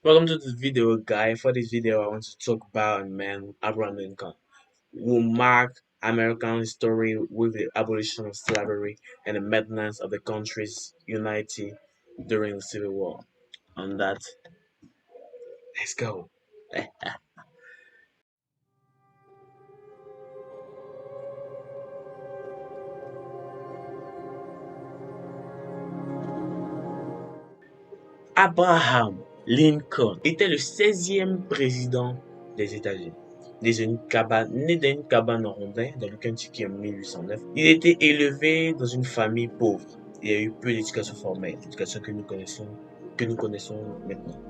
Welcome to this video, guys. For this video, I want to talk about a man, Abraham Lincoln, who marked American history with the abolition of slavery and the maintenance of the country's unity during the Civil War. On that, let's go. Abraham Lincoln était le 16e président des États-Unis. Né dans une cabane en rondin dans le Kentucky en 1809, il était élevé dans une famille pauvre et a eu peu d'éducation formelle, l'éducation que nous connaissons maintenant.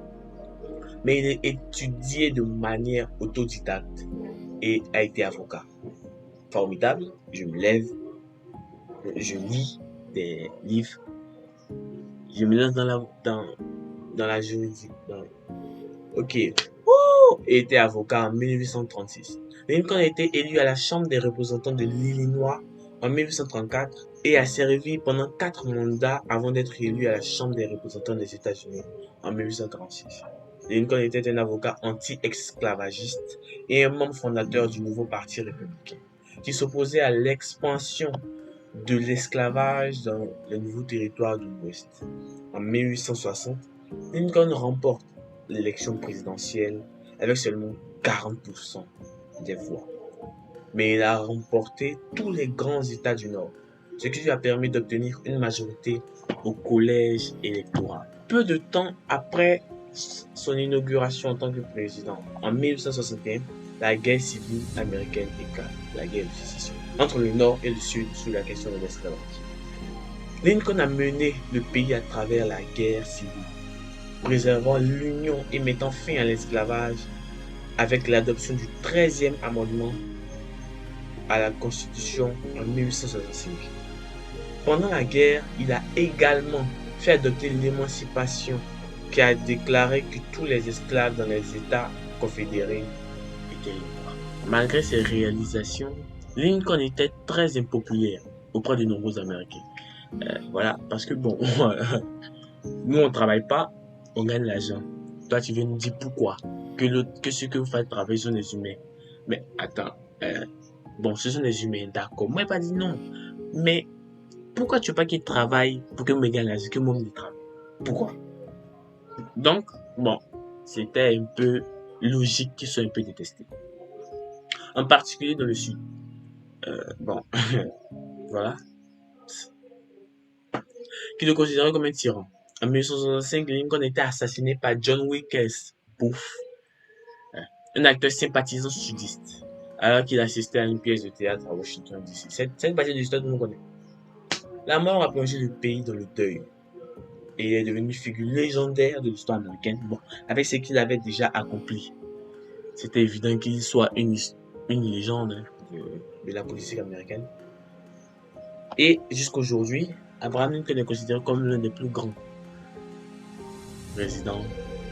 Mais il a étudié de manière autodidacte et a été avocat. Formidable, je me lève, je lis des livres, je me lance dans la juridique. Ok. Et était avocat en 1836. Lincoln a été élu à la Chambre des représentants de l'Illinois en 1834 et a servi pendant 4 mandats avant d'être élu à la Chambre des représentants des États-Unis en 1846. Lincoln était un avocat anti-esclavagiste et un membre fondateur du nouveau parti républicain, qui s'opposait à l'expansion de l'esclavage dans les nouveaux territoires de l'Ouest. En 1860, Lincoln remporte l'élection présidentielle avec seulement 40% des voix. Mais il a remporté tous les grands États du Nord, ce qui lui a permis d'obtenir une majorité au collège électoral. Peu de temps après son inauguration en tant que président, en 1861, la guerre civile américaine éclate, la guerre de sécession, entre le Nord et le Sud sur la question de l'esclavage. Lincoln a mené le pays à travers la guerre civile, préservant l'union et mettant fin à l'esclavage avec l'adoption du 13e amendement à la Constitution en 1865. Pendant la guerre, il a également fait adopter l'émancipation qui a déclaré que tous les esclaves dans les États confédérés étaient libres. Malgré ses réalisations, Lincoln était très impopulaire auprès de nombreux Américains. Voilà, parce que bon, nous on travaille pas, on gagne l'argent. Toi tu viens nous dire pourquoi que ce que vous faites travailler sont des humains. Mais attends, bon, ce sont des humains, d'accord. Moi, j'ai pas dit non. Mais pourquoi tu veux pas qu'ils travaillent pour que moi gagne l'argent, que moi me travaille? Pourquoi? Donc, bon, c'était un peu logique qu'ils soient un peu détestés. En particulier dans le Sud. Bon, voilà. Qui le considérait comme un tyran. En 1865, Lincoln était assassiné par John Wilkes Booth, un acteur sympathisant sudiste, alors qu'il assistait à une pièce de théâtre à Washington DC. Cette partie de l'histoire que nous connaissons. La mort a plongé le pays dans le deuil et il est devenu une figure légendaire de l'histoire américaine, bon, avec ce qu'il avait déjà accompli. C'était évident qu'il soit une légende de la politique américaine. Et jusqu'à aujourd'hui, Abraham Lincoln est considéré comme l'un des plus grands présidents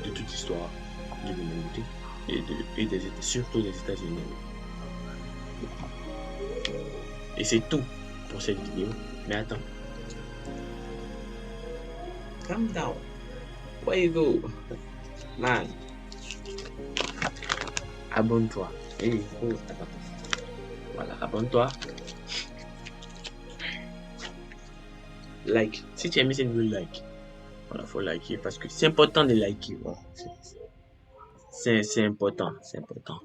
de toute l'histoire de l'humanité et surtout des États-Unis. Et c'est tout pour cette vidéo. Mais attends. Calm down. Where you go? Man. Abonne-toi. Et voilà, abonne-toi. Like. Si tu as aimé cette vidéo, like. Voilà, faut liker parce que c'est important de liker. Voilà. C'est important. C'est important.